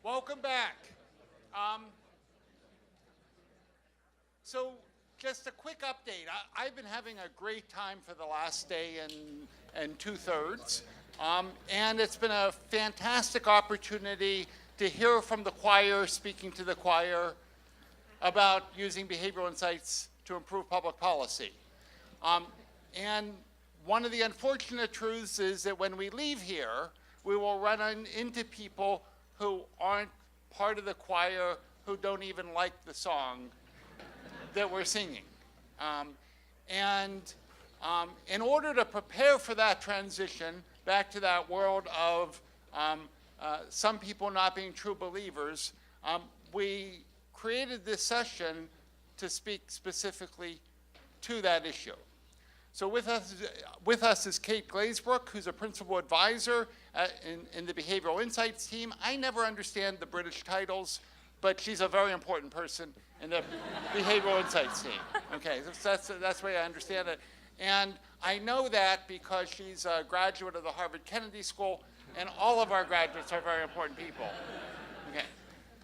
Welcome back. So just a quick update. I've been having a great time for the last day and 2/3. And it's been a fantastic opportunity to hear from the choir, speaking to the choir about using behavioral insights to improve public policy. And one of the unfortunate truths is that when we leave here, we will run into people who aren't part of the choir, who don't even like the song that we're singing. In order to prepare for that transition back to that world of some people not being true believers, we created this session to speak specifically to that issue. So with us is Kate Glazebrook, who's a principal advisor in the Behavioral Insights team. I never understand the British titles, but she's a very important person in the Behavioral Insights team. Okay, that's the way I understand it. And I know that because she's a graduate of the Harvard Kennedy School, and all of our graduates are very important people. Okay,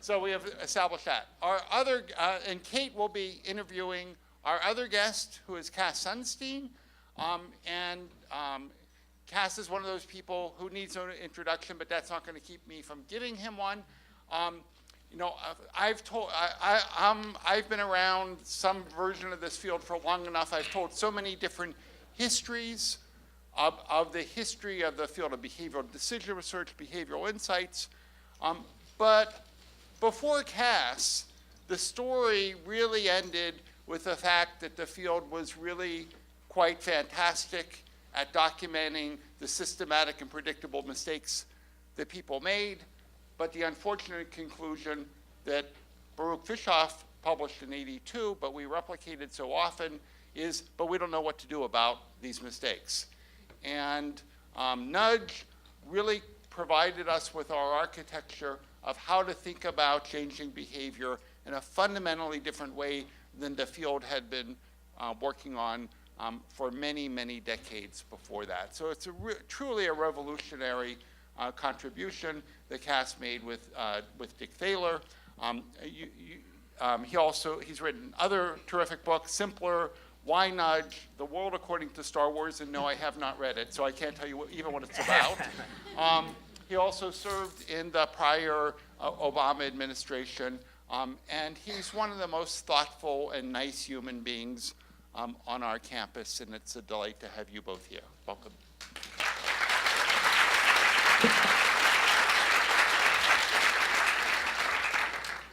so we have established that. And Kate will be interviewing our other guest, who is Cass Sunstein. Cass is one of those people who needs no introduction, but that's not going to keep me from giving him one. I've been around some version of this field for long enough. I've told so many different histories of the history of the field of behavioral decision research, behavioral insights. But before Cass, the story really ended with the fact that the field was really quite fantastic at documenting the systematic and predictable mistakes that people made, but the unfortunate conclusion that Baruch Fischoff published in '82, but we replicated so often, is, but we don't know what to do about these mistakes. And Nudge really provided us with our architecture of how to think about changing behavior in a fundamentally different way than the field had been working on for many, many decades before that. So it's truly a revolutionary contribution that Cass made with Dick Thaler. He's written other terrific books, Simpler, Why Nudge, The World According to Star Wars, and no, I have not read it, so I can't tell you even what it's about. He also served in the prior Obama administration, and he's one of the most thoughtful and nice human beings on our campus, and it's a delight to have you both here. Welcome.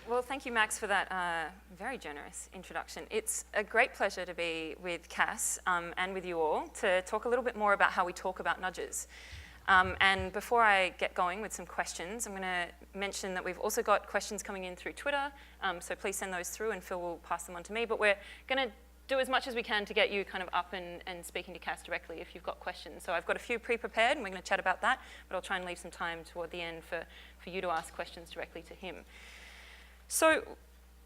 Well, thank you, Max, for that very generous introduction. It's a great pleasure to be with Cass and with you all to talk a little bit more about how we talk about nudges. And before I get going with some questions, I'm going to mention that we've also got questions coming in through Twitter, so please send those through and Phil will pass them on to me. But we're going to do as much as we can to get you kind of up and speaking to Cass directly if you've got questions. So I've got a few pre-prepared and we're going to chat about that, but I'll try and leave some time toward the end for you to ask questions directly to him. So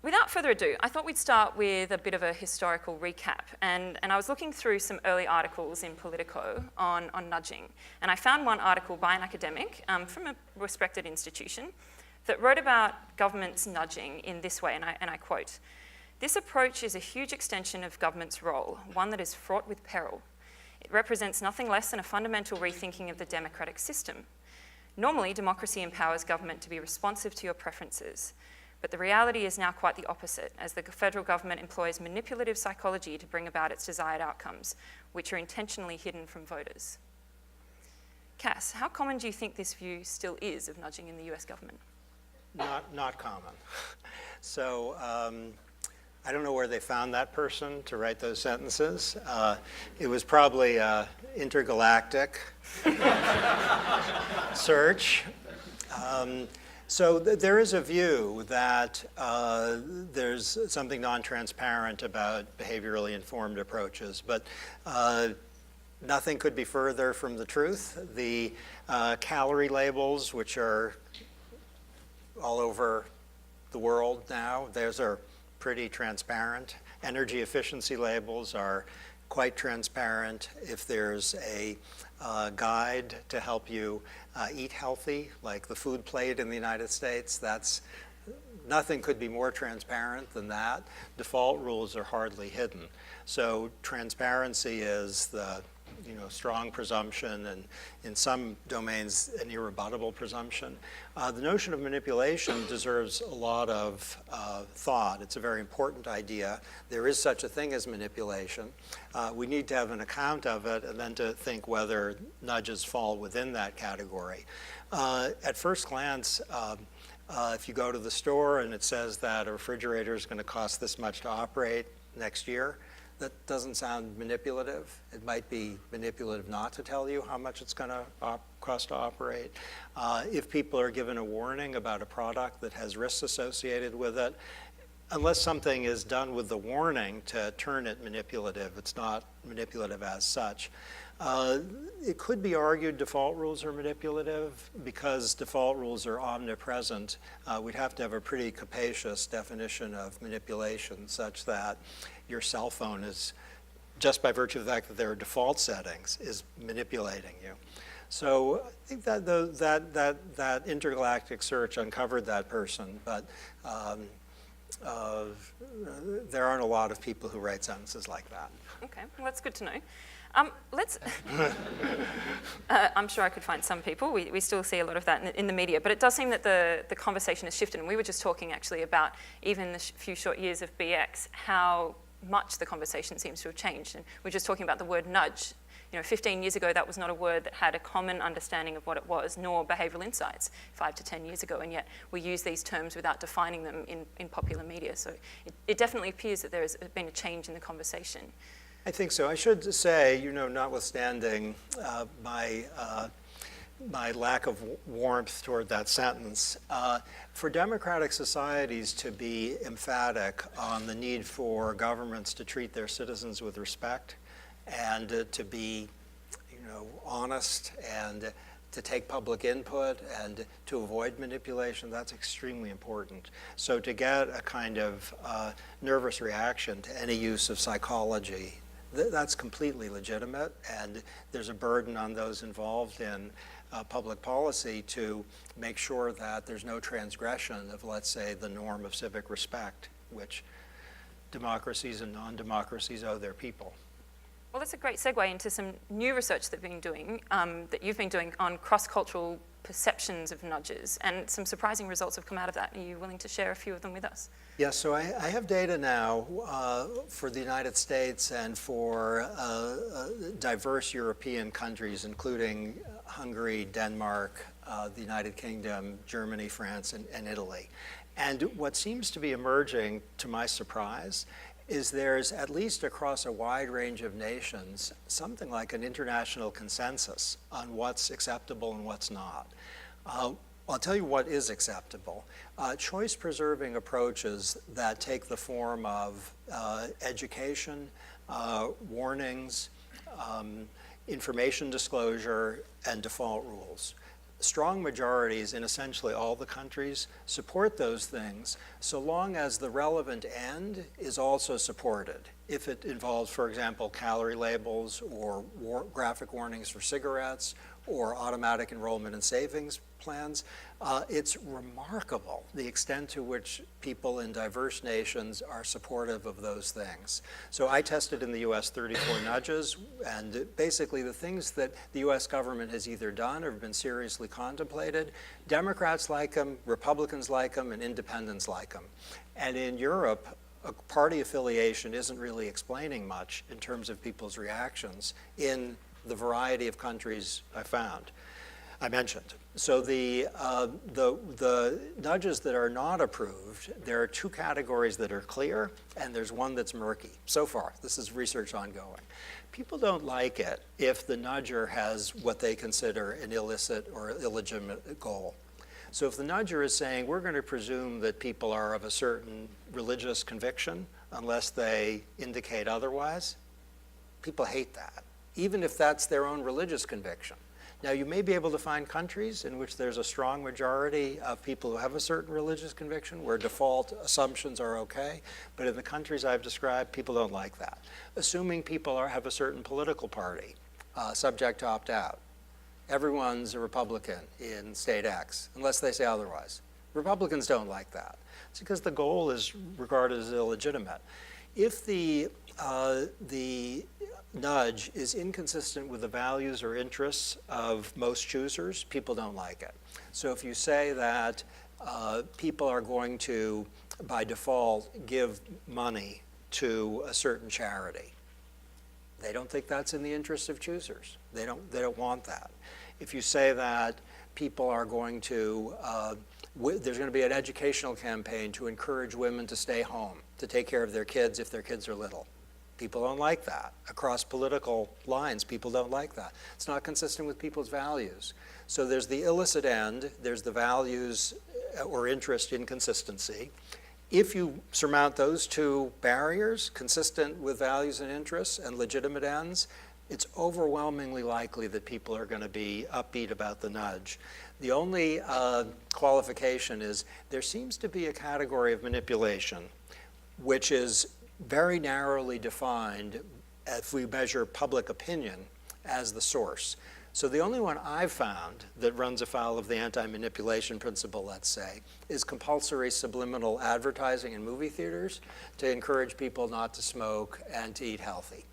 without further ado, I thought we'd start with a bit of a historical recap. And I was looking through some early articles in Politico on nudging. And I found one article by an academic from a respected institution that wrote about government's nudging in this way, and I quote, "This approach is a huge extension of government's role, one that is fraught with peril. It represents nothing less than a fundamental rethinking of the democratic system. Normally, democracy empowers government to be responsive to your preferences. But the reality is now quite the opposite, as the federal government employs manipulative psychology to bring about its desired outcomes, which are intentionally hidden from voters." Cass, how common do you think this view still is of nudging in the US government? Not common. So I don't know where they found that person to write those sentences. It was probably an intergalactic search. So there is a view that there's something non-transparent about behaviorally informed approaches, but nothing could be further from the truth. The calorie labels, which are all over the world now, those are pretty transparent. Energy efficiency labels are quite transparent. If there's a guide to help you eat healthy, like the food plate in the United States, nothing could be more transparent than that. Default rules are hardly hidden. So transparency is the strong presumption, and in some domains, an irrebuttable presumption. The notion of manipulation deserves a lot of thought. It's a very important idea. There is such a thing as manipulation. We need to have an account of it and then to think whether nudges fall within that category. At first glance, if you go to the store and it says that a refrigerator is going to cost this much to operate next year, that doesn't sound manipulative. It might be manipulative not to tell you how much it's going to cost to operate. If people are given a warning about a product that has risks associated with it, unless something is done with the warning to turn it manipulative, it's not manipulative as such. It could be argued default rules are manipulative because default rules are omnipresent. We'd have to have a pretty capacious definition of manipulation such that your cell phone is, just by virtue of the fact that there are default settings, is manipulating you. So I think that intergalactic search uncovered that person, but there aren't a lot of people who write sentences like that. Okay, well, that's good to know. I'm sure I could find some people. We still see a lot of that in the media, but it does seem that the conversation has shifted. And we were just talking actually about, even in the few short years of BX, how much the conversation seems to have changed. And we're just talking about the word nudge. 15 years ago, that was not a word that had a common understanding of what it was, nor behavioral insights 5 to 10 years ago, and yet we use these terms without defining them in popular media. So it definitely appears that there has been a change in the conversation. I think so. I should say, notwithstanding my lack of warmth toward that sentence, for democratic societies to be emphatic on the need for governments to treat their citizens with respect and to be, honest and to take public input and to avoid manipulation, that's extremely important. So to get a kind of nervous reaction to any use of psychology, that's completely legitimate, and there's a burden on those involved in public policy to make sure that there's no transgression of, let's say, the norm of civic respect, which democracies and non-democracies owe their people. Well, that's a great segue into some new research that you've been doing on cross-cultural perceptions of nudges, and some surprising results have come out of that. Are you willing to share a few of them with us? Yes, so I have data now for the United States and for diverse European countries, including Hungary, Denmark, the United Kingdom, Germany, France, and Italy. And what seems to be emerging, to my surprise, is there's, at least across a wide range of nations, something like an international consensus on what's acceptable and what's not. I'll tell you what is acceptable. Choice-preserving approaches that take the form of education, warnings, information disclosure, and default rules. Strong majorities in essentially all the countries support those things so long as the relevant end is also supported. If it involves, for example, calorie labels or graphic warnings for cigarettes or automatic enrollment in savings plans, it's remarkable the extent to which people in diverse nations are supportive of those things. So I tested in the US 34 nudges, and basically the things that the US government has either done or have been seriously contemplated, Democrats like them, Republicans like them, and independents like them. And in Europe, a party affiliation isn't really explaining much in terms of people's reactions in the variety of countries I mentioned. So the nudges that are not approved, there are two categories that are clear, and there's one that's murky. So far, this is research ongoing. People don't like it if the nudger has what they consider an illicit or illegitimate goal. So if the nudger is saying, we're going to presume that people are of a certain religious conviction unless they indicate otherwise, people hate that, even if that's their own religious conviction. Now, you may be able to find countries in which there's a strong majority of people who have a certain religious conviction where default assumptions are okay, but in the countries I've described, people don't like that. Assuming people have a certain political party, subject to opt out. Everyone's a Republican in state X, unless they say otherwise. Republicans don't like that. It's because the goal is regarded as illegitimate. If the nudge is inconsistent with the values or interests of most choosers, people don't like it. So if you say that people are going to, by default, give money to a certain charity, they don't think that's in the interest of choosers. They don't want that. If you say that people are going to, there's going to be an educational campaign to encourage women to stay home, to take care of their kids if their kids are little, people don't like that. Across political lines, people don't like that. It's not consistent with people's values. So there's the illicit end, there's the values or interest inconsistency. If you surmount those two barriers, consistent with values and interests and legitimate ends, it's overwhelmingly likely that people are going to be upbeat about the nudge. The only qualification is there seems to be a category of manipulation which is very narrowly defined if we measure public opinion as the source. So the only one I've found that runs afoul of the anti-manipulation principle, let's say, is compulsory subliminal advertising in movie theaters to encourage people not to smoke and to eat healthy.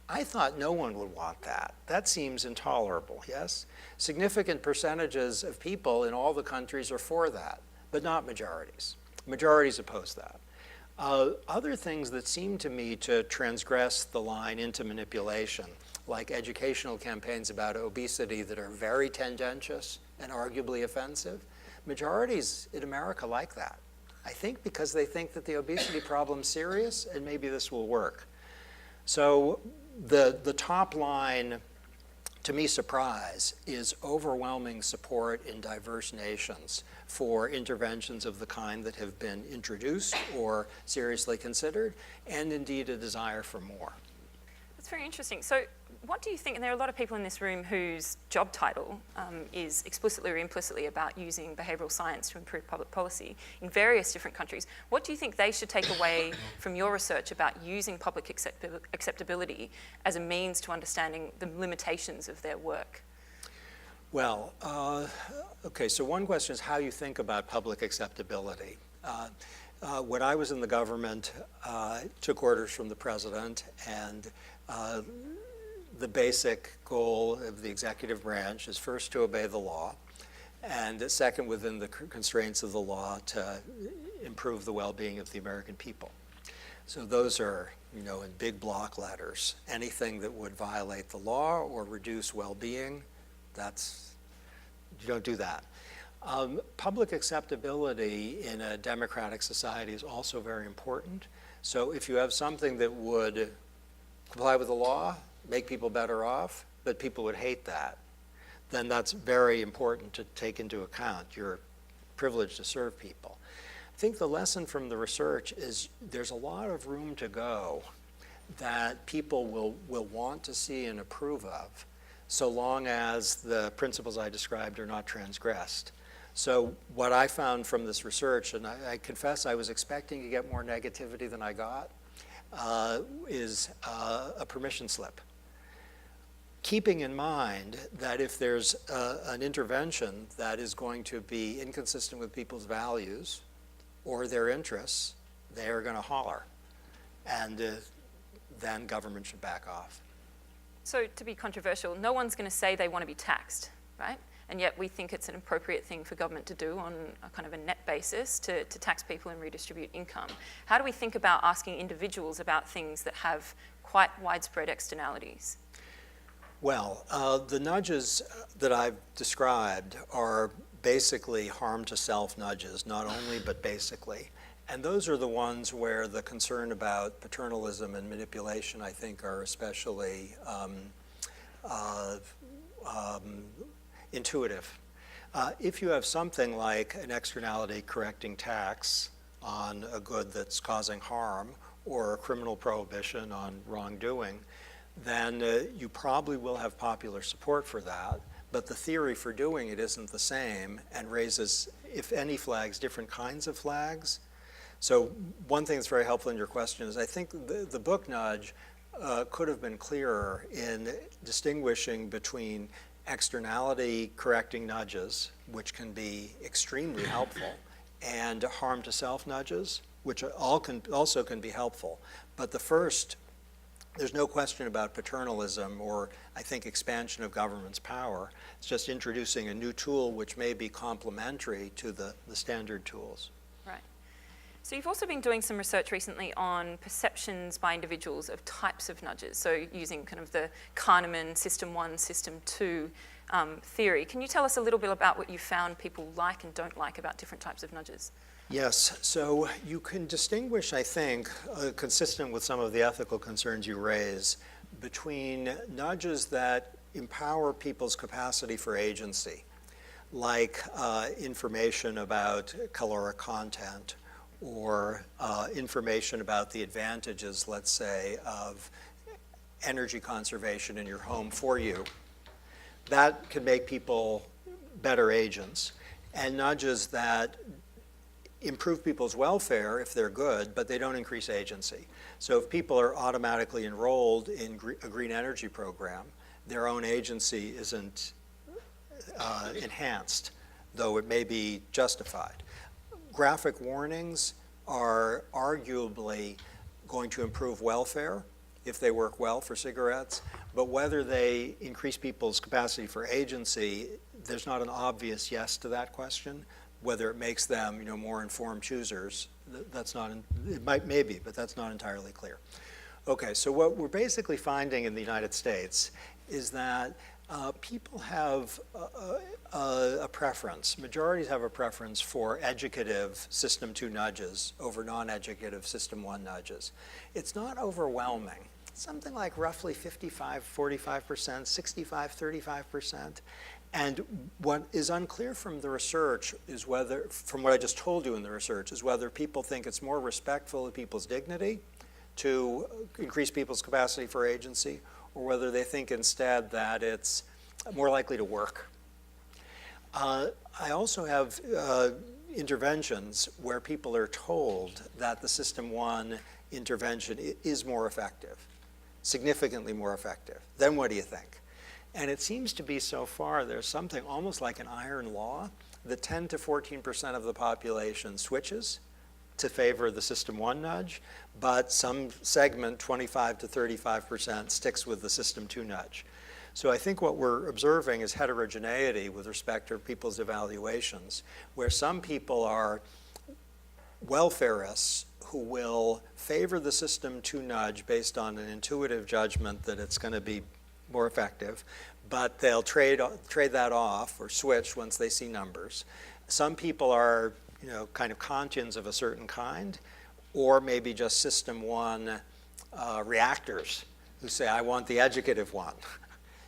I thought no one would want that. That seems intolerable, yes? Significant percentages of people in all the countries are for that, but not majorities. Majorities oppose that. Other things that seem to me to transgress the line into manipulation, like educational campaigns about obesity that are very tendentious and arguably offensive, majorities in America like that. I think because they think that the obesity problem's serious and maybe this will work. So the top line, to me, surprise, is overwhelming support in diverse nations for interventions of the kind that have been introduced or seriously considered, and indeed a desire for more. That's very interesting. So what do you think, and there are a lot of people in this room whose job title is explicitly or implicitly about using behavioural science to improve public policy in various different countries. What do you think they should take away from your research about using public acceptability as a means to understanding the limitations of their work? Well, okay, so one question is how you think about public acceptability. When I was in the government, I took orders from the president, and the basic goal of the executive branch is first to obey the law, and second, within the constraints of the law, to improve the well-being of the American people. So those are, in big block letters. Anything that would violate the law or reduce well-being, you don't do that. Public acceptability in a democratic society is also very important. So if you have something that would comply with the law, make people better off, but people would hate that, then that's very important to take into account. You're privileged to serve people. I think the lesson from the research is there's a lot of room to go that people will want to see and approve of, so long as the principles I described are not transgressed. So what I found from this research, and I confess I was expecting to get more negativity than I got, is a permission slip. Keeping in mind that if there's an intervention that is going to be inconsistent with people's values or their interests, they are going to holler. And then government should back off. So to be controversial, no one's going to say they want to be taxed, right? And yet we think it's an appropriate thing for government to do on a kind of a net basis to tax people and redistribute income. How do we think about asking individuals about things that have quite widespread externalities? Well, the nudges that I've described are basically harm to self nudges, not only, but basically. And those are the ones where the concern about paternalism and manipulation, I think, are especially intuitive. If you have something like an externality correcting tax on a good that's causing harm, or a criminal prohibition on wrongdoing, then you probably will have popular support for that. but the theory for doing it isn't the same and raises, if any flags, different kinds of flags. So one thing that's very helpful in your question is I think the book nudge could have been clearer in distinguishing between externality correcting nudges, which can be extremely helpful, and harm to self nudges, which also can be helpful. But the first, there's no question about paternalism or, I think, expansion of government's power. It's just introducing a new tool which may be complementary to the standard tools. Right. So you've also been doing some research recently on perceptions by individuals of types of nudges, so using kind of the Kahneman System 1, System 2 theory. Can you tell us a little bit about what you found people like and don't like about different types of nudges? Yes, so you can distinguish, I think, consistent with some of the ethical concerns you raise, between nudges that empower people's capacity for agency, like information about caloric content, or information about the advantages, let's say, of energy conservation in your home for you. That can make people better agents. And nudges that improve people's welfare if they're good, but they don't increase agency. So if people are automatically enrolled in a green energy program, their own agency isn't enhanced, though it may be justified. Graphic warnings are arguably going to improve welfare if they work well for cigarettes, but whether they increase people's capacity for agency, there's not an obvious yes to that question. Whether it makes them, more informed choosers, that's not, it maybe, but that's not entirely clear. Okay, so what we're basically finding in the United States is that people have a preference, majorities have a preference for educative System 2 nudges over non-educative System 1 nudges. It's not overwhelming. Something like roughly 55, 45%, 65, 35%. And what is unclear from the research is whether, from what I just told you in the research, is whether people think it's more respectful of people's dignity to increase people's capacity for agency, or whether they think instead that it's more likely to work. I also have interventions where people are told that the System 1 intervention is more effective, significantly more effective. Then what do you think? And it seems to be so far, there's something almost like an iron law that 10 to 14% of the population switches to favor the System 1 nudge, but some segment, 25 to 35%, sticks with the System 2 nudge. So I think what we're observing is heterogeneity with respect to people's evaluations, where some people are welfareists who will favor the System 2 nudge based on an intuitive judgment that it's going to be more effective, but they'll trade that off or switch once they see numbers. Some people are, kind of Kantians of a certain kind, or maybe just System 1 reactors who say, I want the educative one.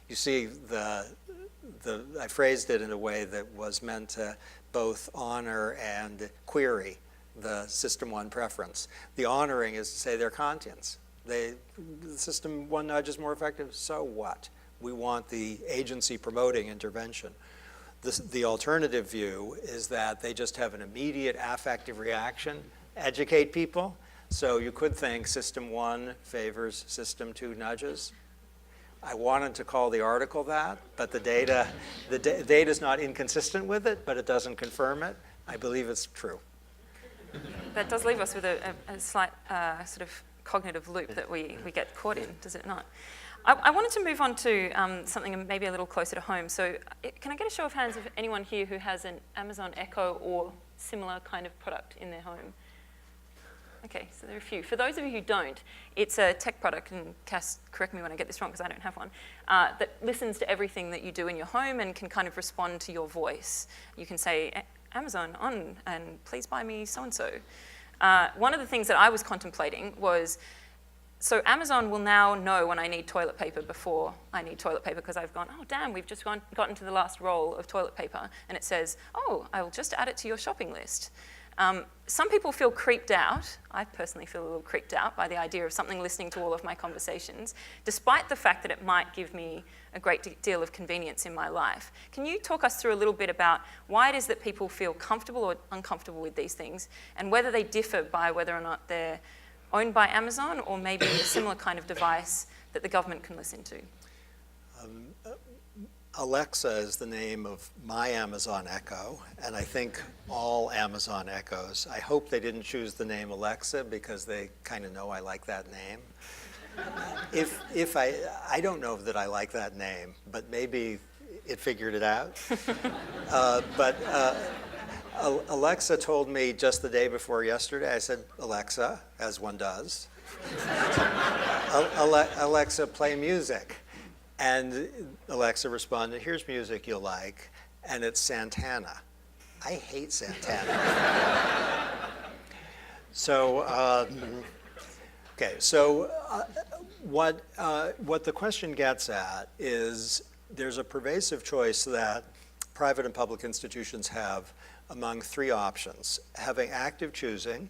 You see, I phrased it in a way that was meant to both honor and query the System 1 preference. The honoring is to say they're Kantians. The System 1 nudge is more effective, so what? We want the agency promoting intervention. The alternative view is that they just have an immediate affective reaction, educate people. So you could think System 1 favors System 2 nudges. I wanted to call the article that, but the data is not inconsistent with it, but it doesn't confirm it. I believe it's true. That does leave us with a slight sort of cognitive loop that we get caught in, does it not? I wanted to move on to something maybe a little closer to home. So can I get a show of hands of anyone here who has an Amazon Echo or similar kind of product in their home? Okay, so there are a few. For those of you who don't, it's a tech product, and Cass, correct me when I get this wrong because I don't have one, that listens to everything that you do in your home and can kind of respond to your voice. You can say, Amazon on, and please buy me so-and-so. One of the things that I was contemplating was, so Amazon will now know when I need toilet paper before I need toilet paper because I've gone, oh damn, we've just gotten to the last roll of toilet paper, and it says, oh, I'll just add it to your shopping list. Some people feel creeped out. I personally feel a little creeped out by the idea of something listening to all of my conversations, despite the fact that it might give me a great deal of convenience in my life. Can you talk us through a little bit about why it is that people feel comfortable or uncomfortable with these things, and whether they differ by whether or not they're owned by Amazon or maybe a similar kind of device that the government can listen to? Alexa is the name of my Amazon Echo, and I think all Amazon Echoes. I hope they didn't choose the name Alexa because they kind of know I like that name. If I don't know that I like that name, but maybe it figured it out. Alexa told me just the day before yesterday, I said, Alexa, as one does. Alexa, play music. And Alexa responded, here's music you'll like, and it's Santana. I hate Santana. What the question gets at is there's a pervasive choice that private and public institutions have among three options: having active choosing.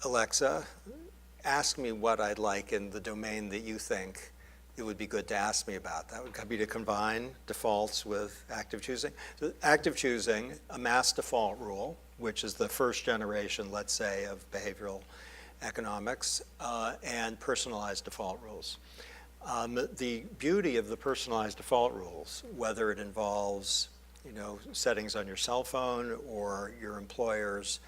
Alexa, ask me what I'd like in the domain that you think it would be good to ask me about. That would be to combine defaults with active choosing. So active choosing, a mass default rule, which is the first generation, let's say, of behavioral economics, and personalized default rules. The beauty of the personalized default rules, whether it involves settings on your cell phone or your employer's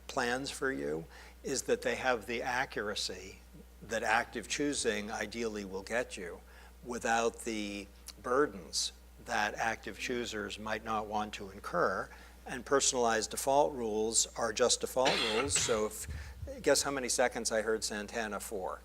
plans for you, is that they have the accuracy that active choosing ideally will get you without the burdens that active choosers might not want to incur. And personalized default rules are just default rules. So guess how many seconds I heard Santana for?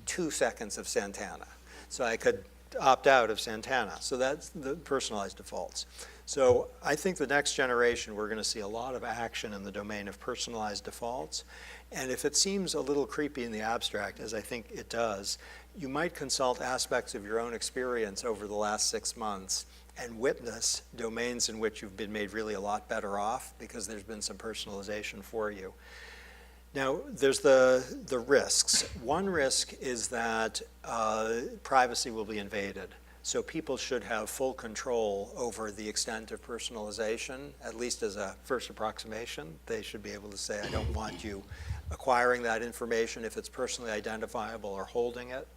2 seconds of Santana. So I could opt out of Santana. So that's the personalized defaults. So I think the next generation, we're going to see a lot of action in the domain of personalized defaults. And if it seems a little creepy in the abstract, as I think it does, you might consult aspects of your own experience over the last 6 months and witness domains in which you've been made really a lot better off because there's been some personalization for you. Now, there's the risks. One risk is that privacy will be invaded. So people should have full control over the extent of personalization, at least as a first approximation. They should be able to say, I don't want you acquiring that information if it's personally identifiable or holding it.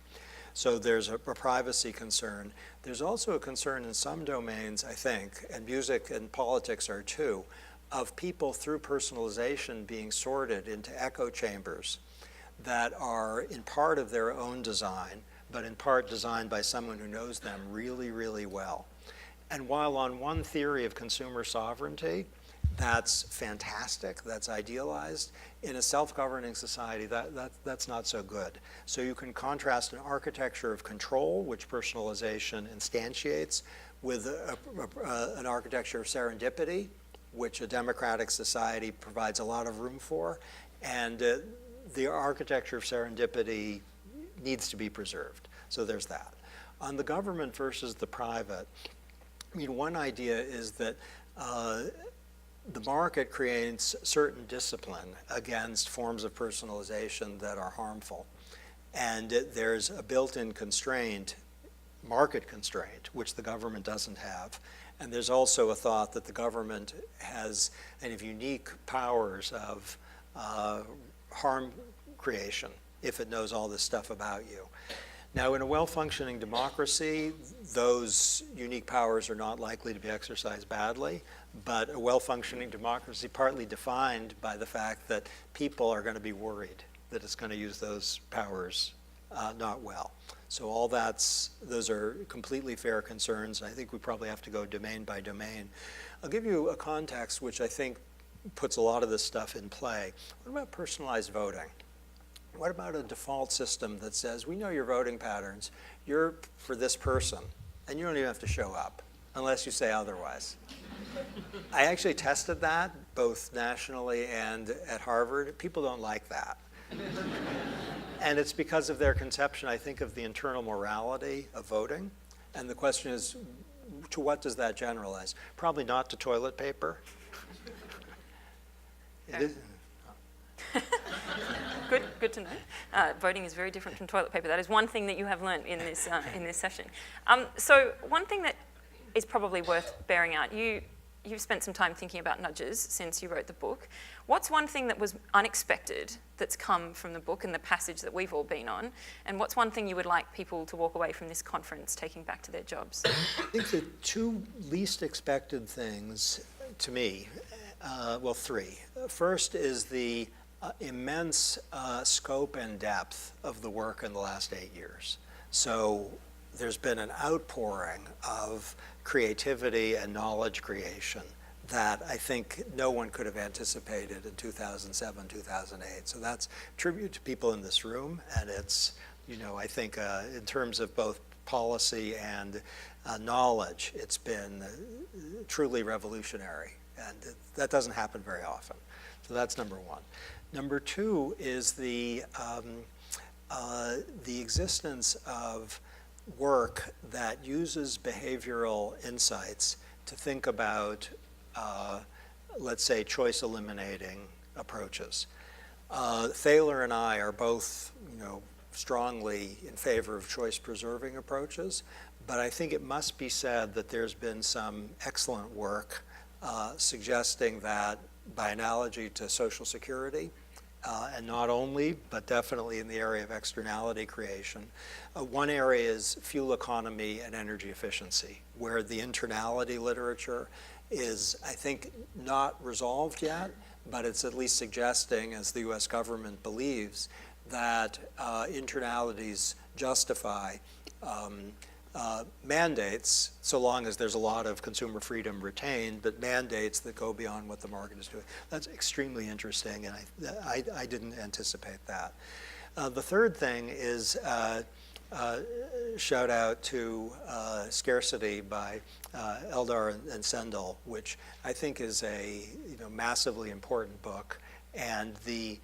So there's a privacy concern. There's also a concern in some domains, I think, and music and politics are too, of people through personalization being sorted into echo chambers that are in part of their own design, but in part designed by someone who knows them really, really well. And while on one theory of consumer sovereignty, that's fantastic, that's idealized, in a self-governing society, that's not so good. So you can contrast an architecture of control, which personalization instantiates, with an architecture of serendipity, which a democratic society provides a lot of room for. And the architecture of serendipity needs to be preserved. So there's that. On the government versus the private, I mean, one idea is that the market creates certain discipline against forms of personalization that are harmful. And there's a built-in constraint, market constraint, which the government doesn't have. And there's also a thought that the government has kind of unique powers of harm creation if it knows all this stuff about you. Now, in a well-functioning democracy, those unique powers are not likely to be exercised badly, but a well-functioning democracy partly defined by the fact that people are going to be worried that it's going to use those powers not well. So all those are completely fair concerns. I think we probably have to go domain by domain. I'll give you a context which I think puts a lot of this stuff in play. What about personalized voting? What about a default system that says, we know your voting patterns, you're for this person, and you don't even have to show up unless you say otherwise. I actually tested that both nationally and at Harvard. People don't like that. And it's because of their conception, I think, of the internal morality of voting. And the question is, to what does that generalize? Probably not to toilet paper. It is, Good to know. Voting is very different from toilet paper. That is one thing that you have learnt in this session. So one thing that is probably worth bearing out, you've spent some time thinking about nudges since you wrote the book. What's one thing that was unexpected that's come from the book and the passage that we've all been on? And what's one thing you would like people to walk away from this conference taking back to their jobs? I think the two least expected things to me, well, three. First is the immense scope and depth of the work in the last 8 years. So there's been an outpouring of creativity and knowledge creation that I think no one could have anticipated in 2007, 2008. So that's tribute to people in this room, and it's, I think in terms of both policy and knowledge, it's been truly revolutionary, and that doesn't happen very often. So that's number one. Number two is the existence of work that uses behavioral insights to think about, let's say, choice eliminating approaches. Thaler and I are both, strongly in favor of choice preserving approaches, but I think it must be said that there's been some excellent work suggesting that, by analogy to Social Security, and not only, but definitely in the area of externality creation. One area is fuel economy and energy efficiency, where the internality literature is, I think, not resolved yet, but it's at least suggesting, as the US government believes, that internalities justify mandates, so long as there's a lot of consumer freedom retained, but mandates that go beyond what the market is doing. That's extremely interesting, and I didn't anticipate that. The third thing is shout out to Scarcity by Eldar and Sendel, which I think is a massively important book, and the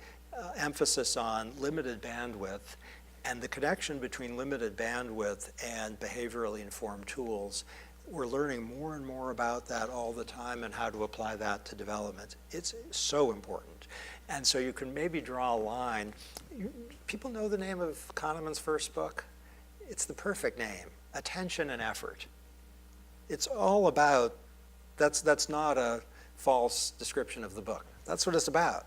emphasis on limited bandwidth and the connection between limited bandwidth and behaviorally informed tools. We're learning more and more about that all the time and how to apply that to development. It's so important. And so you can maybe draw a line. People know the name of Kahneman's first book? It's the perfect name, Attention and Effort. It's all about, that's not a false description of the book. That's what it's about.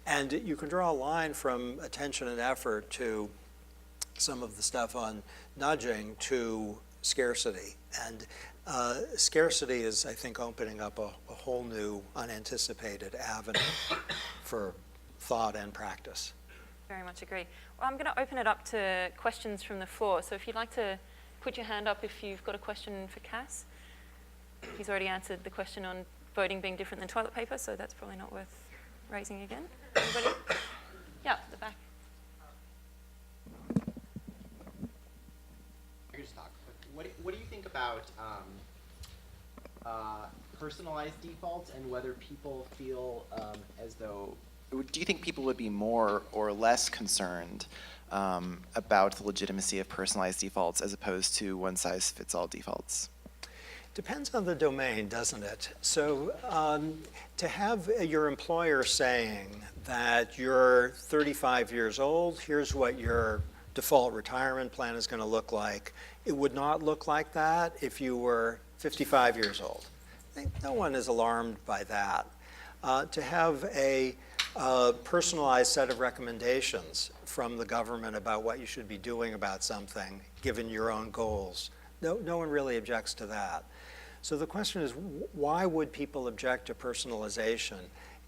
And you can draw a line from attention and effort to some of the stuff on nudging to scarcity. And scarcity is, I think, opening up a whole new unanticipated avenue for thought and practice. Very much agree. Well, I'm going to open it up to questions from the floor. So if you'd like to put your hand up if you've got a question for Cass. He's already answered the question on voting being different than toilet paper, so that's probably not worth raising again. Anybody? Yeah, the back. I could just talk. What do you think about personalized defaults and whether people feel as though, do you think people would be more or less concerned about the legitimacy of personalized defaults as opposed to one-size-fits-all defaults? Depends on the domain, doesn't it? So to have your employer saying that you're 35 years old, here's what your default retirement plan is going to look like. It would not look like that if you were 55 years old. I think no one is alarmed by that. To have a personalized set of recommendations from the government about what you should be doing about something, given your own goals, no one really objects to that. So the question is, why would people object to personalization?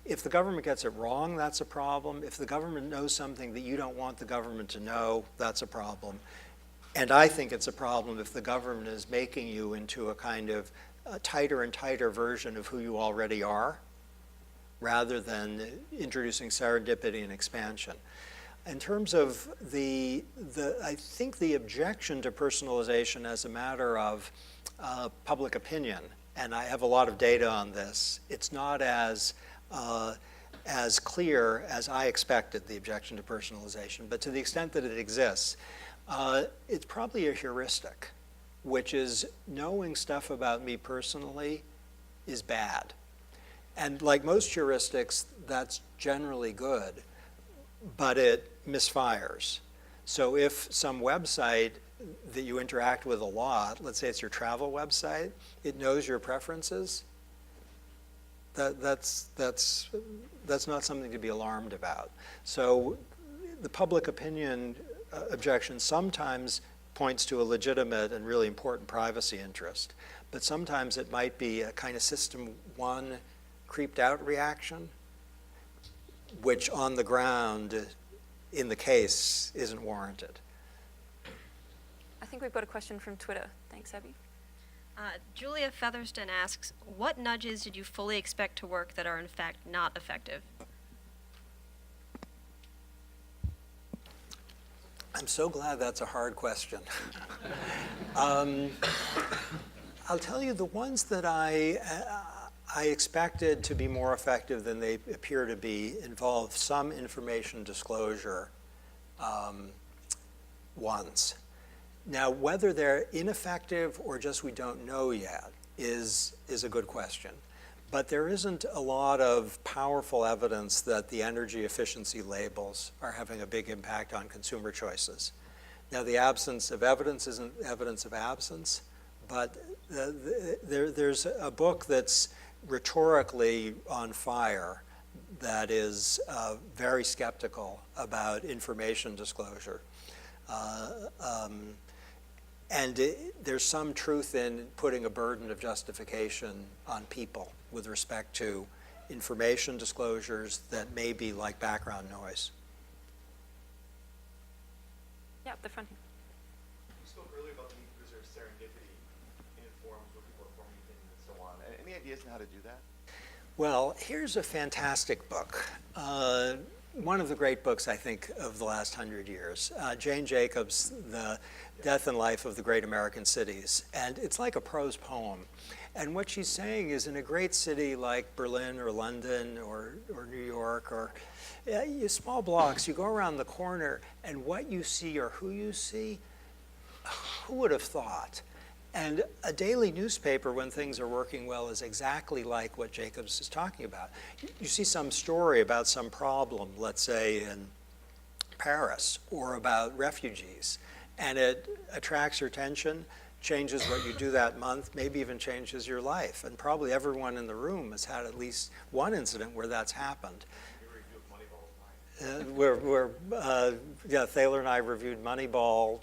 If the government gets it wrong, that's a problem. If the government knows something that you don't want the government to know, that's a problem. And I think it's a problem if the government is making you into a kind of tighter and tighter version of who you already are, rather than introducing serendipity and expansion. In terms of I think the objection to personalization as a matter of public opinion, and I have a lot of data on this, it's not as clear as I expected, the objection to personalization, but to the extent that it exists, it's probably a heuristic, which is knowing stuff about me personally is bad. And like most heuristics, that's generally good, but it misfires. So if some website that you interact with a lot, let's say it's your travel website, it knows your preferences, that's not something to be alarmed about. So the public opinion objection sometimes points to a legitimate and really important privacy interest, but sometimes it might be a kind of system one creeped out reaction, which on the ground in the case isn't warranted. I think we've got a question from Twitter. Thanks, Abby. Julia Featherston asks, what nudges did you fully expect to work that are in fact not effective? I'm so glad that's a hard question. I'll tell you the ones that I expected to be more effective than they appear to be involve some information disclosure ones. Now, whether they're ineffective or just we don't know yet is a good question. But there isn't a lot of powerful evidence that the energy efficiency labels are having a big impact on consumer choices. Now, the absence of evidence isn't evidence of absence, but there's a book that's rhetorically on fire that is very skeptical about information disclosure. And there's some truth in putting a burden of justification on people with respect to information disclosures that may be like background noise. Yeah, up the front here. You spoke earlier about the need to preserve serendipity in forums where people are forming opinions and so on. Any ideas on how to do that? Well, here's a fantastic book. One of the great books, I think, of the last 100 years. Jane Jacobs' The Death and Life of the Great American Cities. And it's like a prose poem. And what she's saying is in a great city like Berlin or London or New York or small blocks, you go around the corner and what you see or who you see, who would have thought? And a daily newspaper, when things are working well, is exactly like what Jacobs is talking about. You see some story about some problem, let's say in Paris, or about refugees, and it attracts your attention, changes what you do that month, maybe even changes your life. And probably everyone in the room has had at least one incident where that's happened. Thaler and I reviewed Moneyball.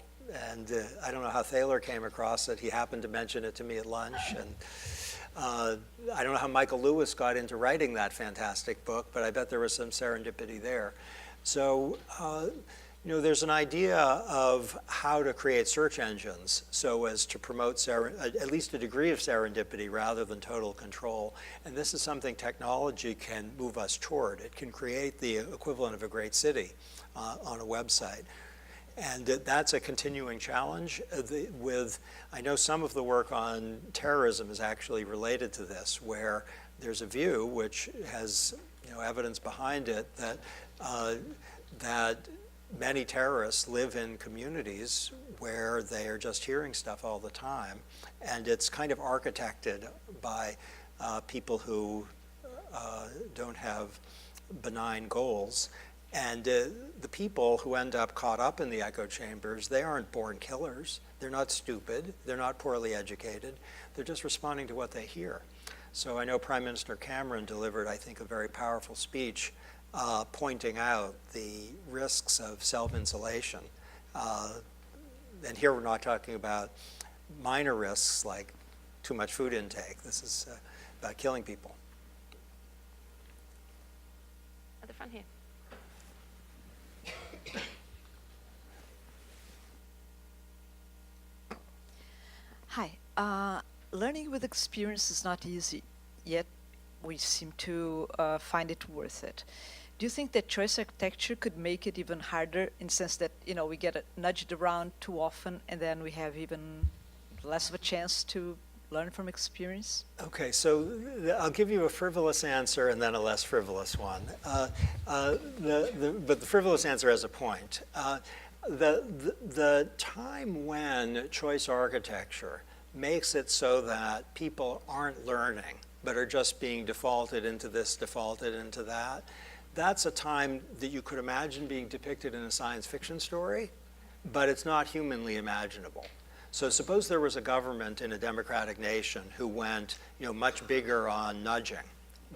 And I don't know how Thaler came across it. He happened to mention it to me at lunch. And I don't know how Michael Lewis got into writing that fantastic book, but I bet there was some serendipity there. So, there's an idea of how to create search engines so as to promote at least a degree of serendipity rather than total control. And this is something technology can move us toward. It can create the equivalent of a great city on a website. And that's a continuing challenge. I know some of the work on terrorism is actually related to this, where there's a view which has evidence behind it that many terrorists live in communities where they are just hearing stuff all the time, and it's kind of architected by people who don't have benign goals. And the people who end up caught up in the echo chambers, they aren't born killers. They're not stupid. They're not poorly educated. They're just responding to what they hear. So I know Prime Minister Cameron delivered, I think, a very powerful speech pointing out the risks of self-insulation. And here we're not talking about minor risks like too much food intake. This is about killing people. At the front here. Hi. Learning with experience is not easy, yet we seem to find it worth it. Do you think that choice architecture could make it even harder in the sense that, we get nudged around too often and then we have even less of a chance to learn from experience? Okay, so I'll give you a frivolous answer and then a less frivolous one. But the frivolous answer has a point. The time when choice architecture makes it so that people aren't learning but are just being defaulted into this, defaulted into that. That's a time that you could imagine being depicted in a science fiction story, but it's not humanly imaginable. So suppose there was a government in a democratic nation who went, much bigger on nudging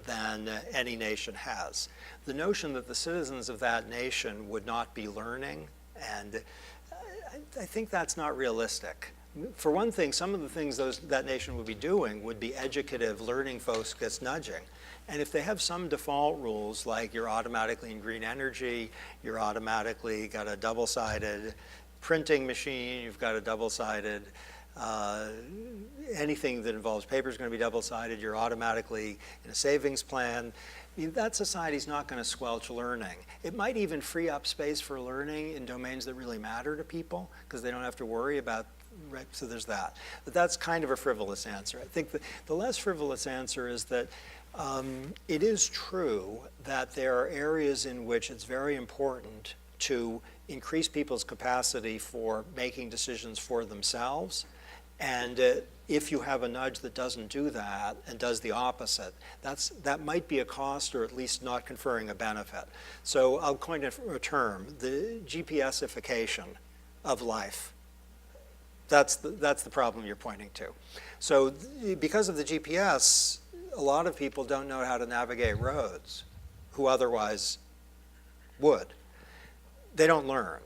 than any nation has. The notion that the citizens of that nation would not be learning, and I think that's not realistic. For one thing, some of the things that nation would be doing would be educative, learning-focused nudging. And if they have some default rules, like you're automatically in green energy, you're automatically got a double-sided printing machine, you've got a double-sided, anything that involves paper is going to be double-sided, you're automatically in a savings plan, that society's not going to squelch learning. It might even free up space for learning in domains that really matter to people, because they don't have to worry about, right, so there's that. But that's kind of a frivolous answer. I think the less frivolous answer is that it is true that there are areas in which it's very important to increase people's capacity for making decisions for themselves. And if you have a nudge that doesn't do that and does the opposite, that might be a cost, or at least not conferring a benefit. So I'll coin a term, the GPSification of life. That's the problem you're pointing to. So because of the GPS, a lot of people don't know how to navigate roads who otherwise would. They don't learn.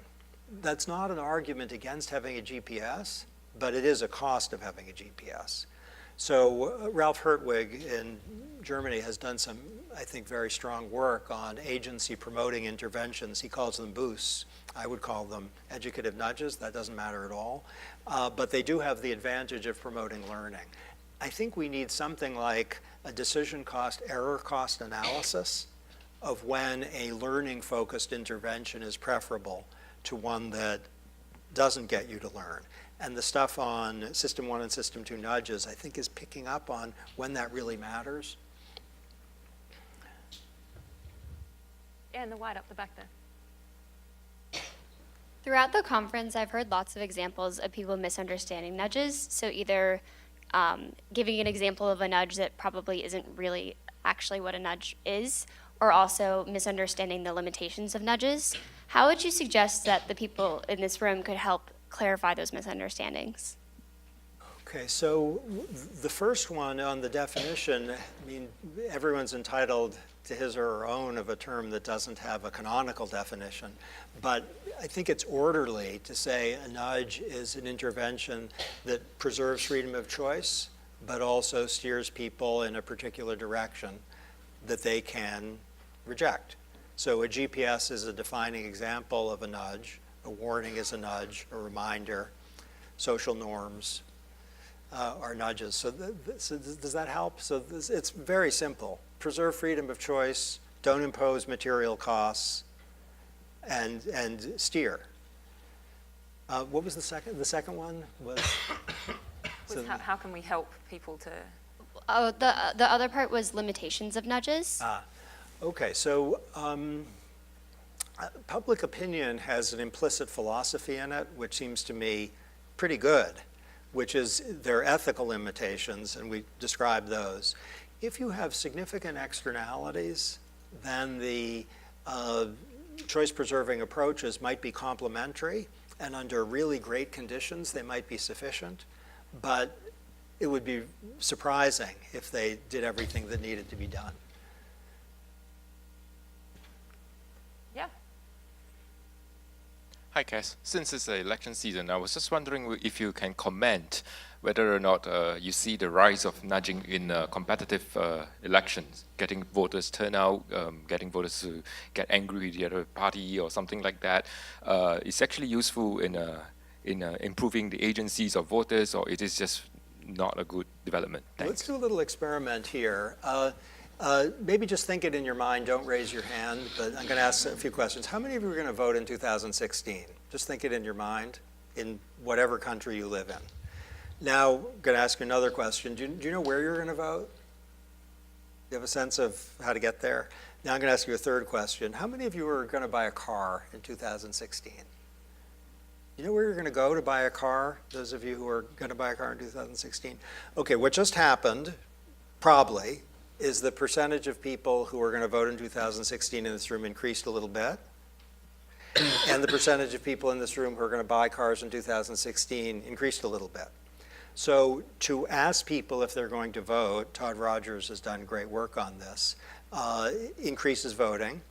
That's not an argument against having a GPS, but it is a cost of having a GPS. So Ralph Hertwig in Germany has done some, I think, very strong work on agency promoting interventions. He calls them boosts. I would call them educative nudges. That doesn't matter at all. But they do have the advantage of promoting learning. I think we need something like a decision cost, error cost analysis of when a learning-focused intervention is preferable to one that doesn't get you to learn. And the stuff on System 1 and System 2 nudges, I think, is picking up on when that really matters. Yeah, and the white up the back there. Throughout the conference, I've heard lots of examples of people misunderstanding nudges. So either giving an example of a nudge that probably isn't really actually what a nudge is, or also misunderstanding the limitations of nudges. How would you suggest that the people in this room could help clarify those misunderstandings? Okay, so the first one on the definition, everyone's entitled to his or her own of a term that doesn't have a canonical definition, but I think it's orderly to say a nudge is an intervention that preserves freedom of choice, but also steers people in a particular direction that they can reject. So a GPS is a defining example of a nudge. A warning is a nudge, a reminder. Social norms are nudges. So does that help? So it's very simple. Preserve freedom of choice, don't impose material costs, and steer. What was the second? The second one was? How can we help people to? Oh, the other part was limitations of nudges. Okay, so public opinion has an implicit philosophy in it, which seems to me pretty good, which is there are ethical limitations, and we describe those. If you have significant externalities, then the choice-preserving approaches might be complementary, and under really great conditions, they might be sufficient, but it would be surprising if they did everything that needed to be done. Yeah. Hi, Cass. Since it's the election season, I was just wondering if you can comment whether or not you see the rise of nudging in competitive elections, getting voters turnout, getting voters to get angry with the other party or something like that. Is actually useful in improving the agencies of voters, or it is just not a good development? Thanks. Let's do a little experiment here. Maybe just think it in your mind, don't raise your hand, but I'm going to ask a few questions. How many of you are going to vote in 2016? Just think it in your mind, in whatever country you live in. Now, I'm going to ask you another question. Do you know where you're going to vote? Do you have a sense of how to get there? Now I'm going to ask you a third question. How many of you are going to buy a car in 2016? You know where you're going to go to buy a car? Those of you who are going to buy a car in 2016? Okay, what just happened, probably, is the percentage of people who are going to vote in 2016 in this room increased a little bit. And the percentage of people in this room who are going to buy cars in 2016 increased a little bit. So to ask people if they're going to vote, Todd Rogers has done great work on this, increases voting.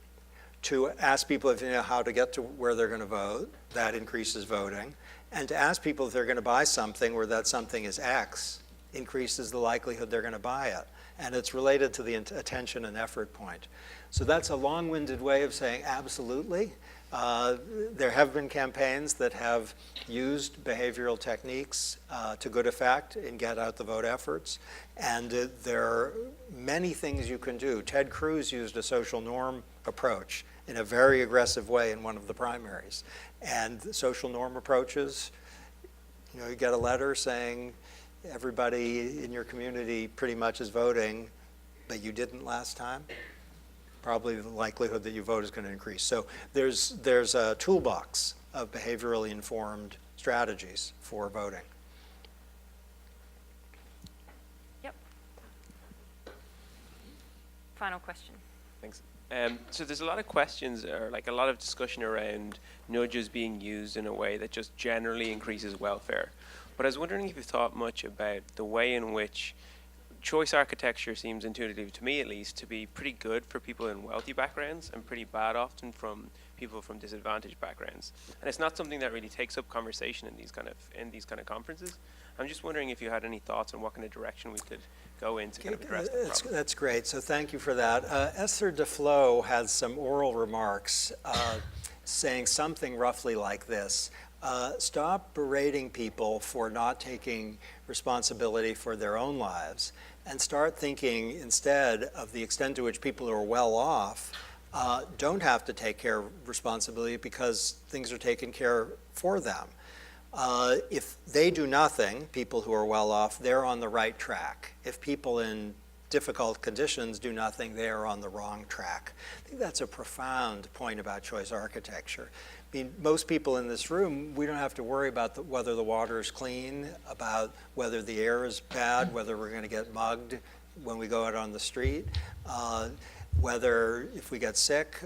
To ask people if they know how to get to where they're going to vote, that increases voting. And to ask people if they're going to buy something where that something is X, increases the likelihood they're going to buy it. And it's related to the attention and effort point. So that's a long-winded way of saying absolutely. There have been campaigns that have used behavioral techniques to good effect in get out the vote efforts. And there are many things you can do. Ted Cruz used a social norm approach in a very aggressive way in one of the primaries. And the social norm approaches, you get a letter saying everybody in your community pretty much is voting, but you didn't last time. Probably the likelihood that you vote is going to increase. So there's a toolbox of behaviorally informed strategies for voting. Yep. Final question. Thanks. So there's a lot of questions, or like a lot of discussion around nudges being used in a way that just generally increases welfare. But I was wondering if you've thought much about the way in which choice architecture seems intuitive, to me at least, to be pretty good for people in wealthy backgrounds and pretty bad often from people from disadvantaged backgrounds. And it's not something that really takes up conversation in these kind of conferences. I'm just wondering if you had any thoughts on what kind of direction we could go in to kind of address that problem. That's great. So thank you for that. Esther Duflo had some oral remarks saying something roughly like this. Stop berating people for not taking responsibility for their own lives and start thinking instead of the extent to which people who are well off don't have to take care of responsibility because things are taken care for them. If they do nothing, people who are well off, they're on the right track. If people in difficult conditions do nothing, they are on the wrong track. I think that's a profound point about choice architecture. I mean, most people in this room, we don't have to worry about whether the water is clean, about whether the air is bad, whether we're going to get mugged when we go out on the street, whether if we get sick,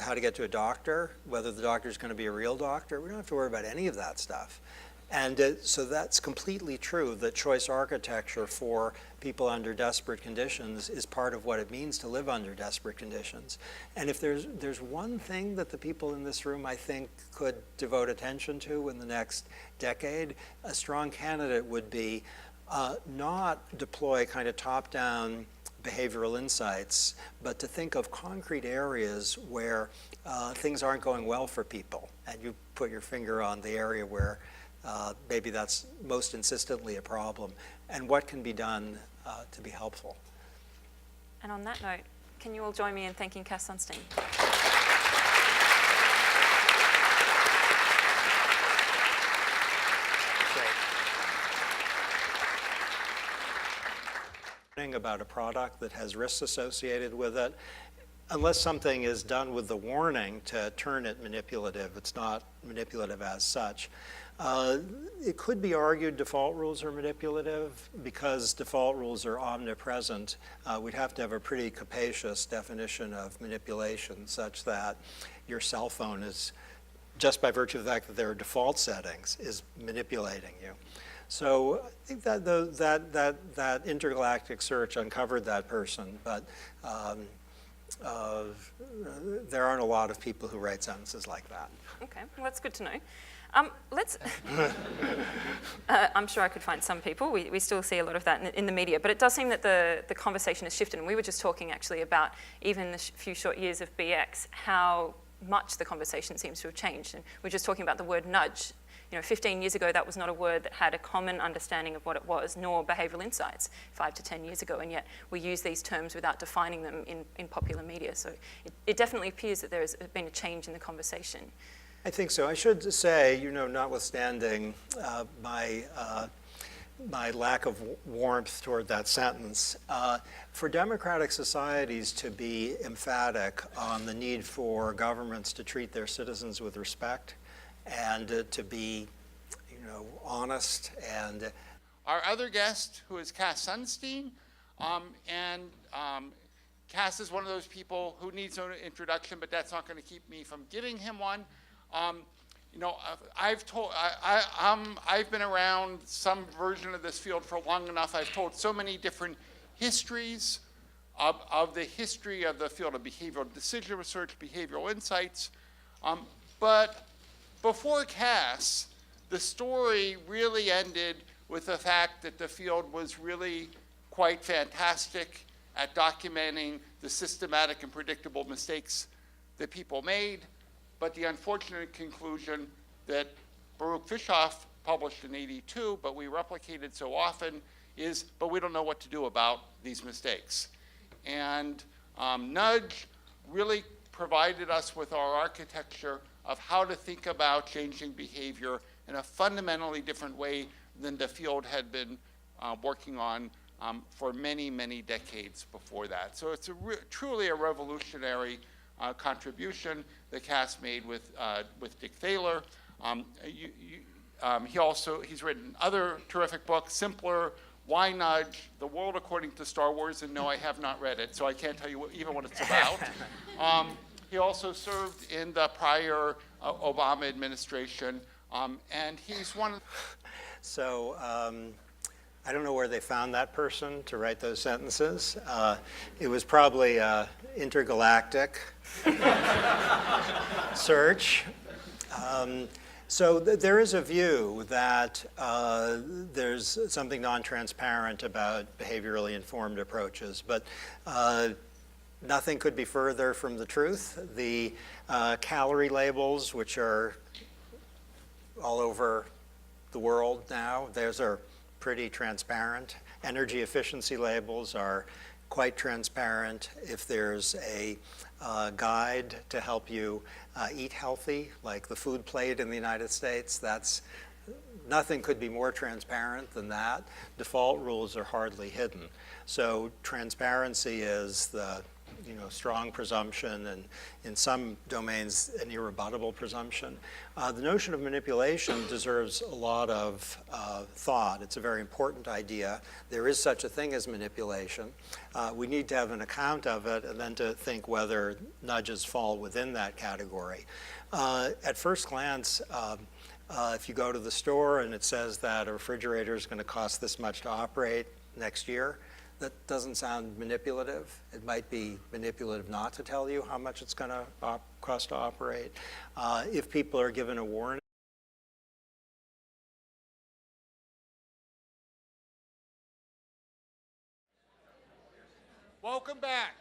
how to get to a doctor, whether the doctor is going to be a real doctor. We don't have to worry about any of that stuff. And so that's completely true, that choice architecture for people under desperate conditions is part of what it means to live under desperate conditions. And if there's one thing that the people in this room, I think, could devote attention to in the next decade, a strong candidate would be not deploy kind of top-down behavioral insights, but to think of concrete areas where things aren't going well for people. And you put your finger on the area where maybe that's most insistently a problem, and what can be done to be helpful. And on that note, can you all join me in thanking Cass Sunstein? About a product that has risks associated with it, unless something is done with the warning to turn it manipulative, it's not manipulative as such. It could be argued default rules are manipulative because default rules are omnipresent. We'd have to have a pretty capacious definition of manipulation such that your cell phone is, just by virtue of the fact that there are default settings, is manipulating you. So I think that intergalactic search uncovered that person, but there aren't a lot of people who write sentences like that. Okay, well, that's good to know. I'm sure I could find some people. We still see a lot of that in the media, but it does seem that the conversation has shifted. And we were just talking actually about, even the few short years of BX, how much the conversation seems to have changed. And we're just talking about the word nudge. 15 years ago, that was not a word that had a common understanding of what it was, nor behavioral insights 5 to 10 years ago, and yet we use these terms without defining them in popular media. So it definitely appears that there has been a change in the conversation. I think so. I should say, notwithstanding my lack of warmth toward that sentence, for democratic societies to be emphatic on the need for governments to treat their citizens with respect and to be, honest and... Our other guest, who is Cass Sunstein, Cass is one of those people who needs no introduction, but that's not going to keep me from giving him one. You know, I've been around some version of this field for long enough. I've told so many different histories of the history of the field of behavioral decision research, behavioral insights. But before Cass, the story really ended with the fact that the field was really quite fantastic at documenting the systematic and predictable mistakes that people made, but the unfortunate conclusion that Baruch Fischoff published in '82, but we replicated so often, is, but we don't know what to do about these mistakes. And Nudge really provided us with our architecture of how to think about changing behavior in a fundamentally different way than the field had been working on for many, many decades before that. So it's truly a revolutionary contribution that Cass made with Dick Thaler. He's written other terrific books, Simpler, Why Nudge, The World According to Star Wars, and no, I have not read it, so I can't tell you even what it's about. He also served in the prior Obama administration, and he's one of... So I don't know where they found that person to write those sentences. It was probably an intergalactic search. So there is a view that there's something non-transparent about behaviorally informed approaches, but nothing could be further from the truth. The calorie labels, which are all over the world now, those are pretty transparent. Energy efficiency labels are quite transparent. If there's a guide to help you eat healthy, like the food plate in the United States, nothing could be more transparent than that. Default rules are hardly hidden. So transparency is the strong presumption, and in some domains, an irrebuttable presumption. The notion of manipulation deserves a lot of thought. It's a very important idea. There is such a thing as manipulation. We need to have an account of it and then to think whether nudges fall within that category. At first glance, if you go to the store and it says that a refrigerator is going to cost this much to operate next year, that doesn't sound manipulative. It might be manipulative not to tell you how much it's going to cost to operate. If people are given a warning, Welcome back.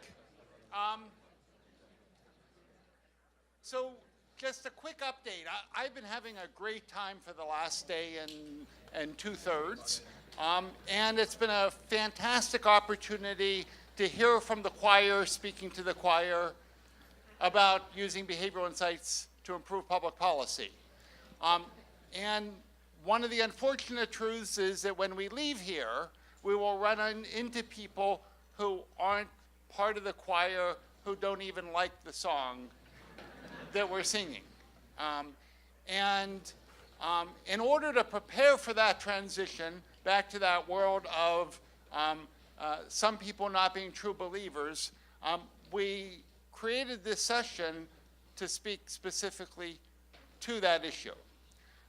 So just a quick update. I've been having a great time for the last day and 2/3. And it's been a fantastic opportunity to hear from the choir speaking to the choir about using behavioral insights to improve public policy. And one of the unfortunate truths is that when we leave here, we will run into people who aren't part of the choir, who don't even like the song that we're singing. In order to prepare for that transition, back to that world of some people not being true believers, we created this session to speak specifically to that issue.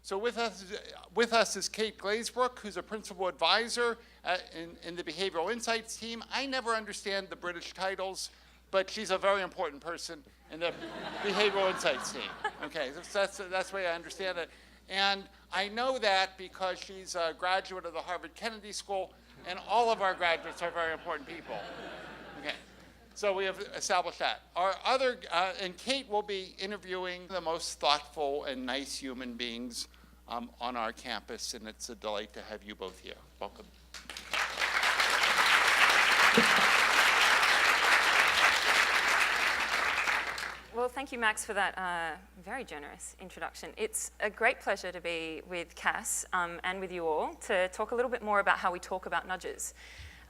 So with us is Kate Glazebrook, who's a principal advisor in the Behavioral Insights team. I never understand the British titles, but she's a very important person in the Behavioral Insights team. Okay, that's the way I understand it. And I know that because she's a graduate of the Harvard Kennedy School, and all of our graduates are very important people. Okay, so we have established that. And Kate will be interviewing the most thoughtful and nice human beings on our campus, and it's a delight to have you both here. Welcome. Well, thank you, Max, for that very generous introduction. It's a great pleasure to be with Cass and with you all to talk a little bit more about how we talk about nudges.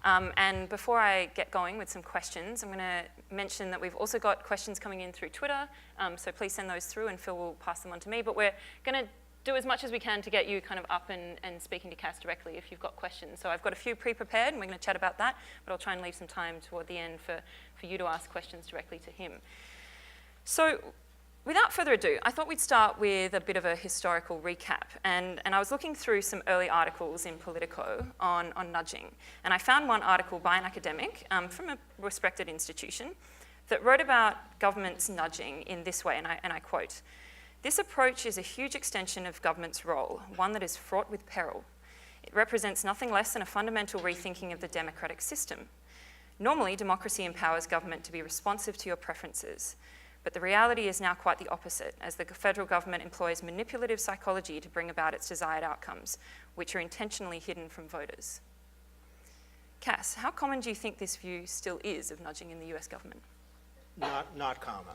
And before I get going with some questions, I'm going to mention that we've also got questions coming in through Twitter, so please send those through and Phil will pass them on to me. But we're going to do as much as we can to get you kind of up and speaking to Cass directly if you've got questions. So I've got a few pre-prepared, and we're going to chat about that, but I'll try and leave some time toward the end for you to ask questions directly to him. So without further ado, I thought we'd start with a bit of a historical recap. And I was looking through some early articles in Politico on nudging. And I found one article by an academic from a respected institution that wrote about government's nudging in this way, and I quote, "This approach is a huge extension of government's role, one that is fraught with peril. It represents nothing less than a fundamental rethinking of the democratic system. Normally, democracy empowers government to be responsive to your preferences. But the reality is now quite the opposite, as the federal government employs manipulative psychology to bring about its desired outcomes, which are intentionally hidden from voters." Cass, how common do you think this view still is of nudging in the US government? Not common.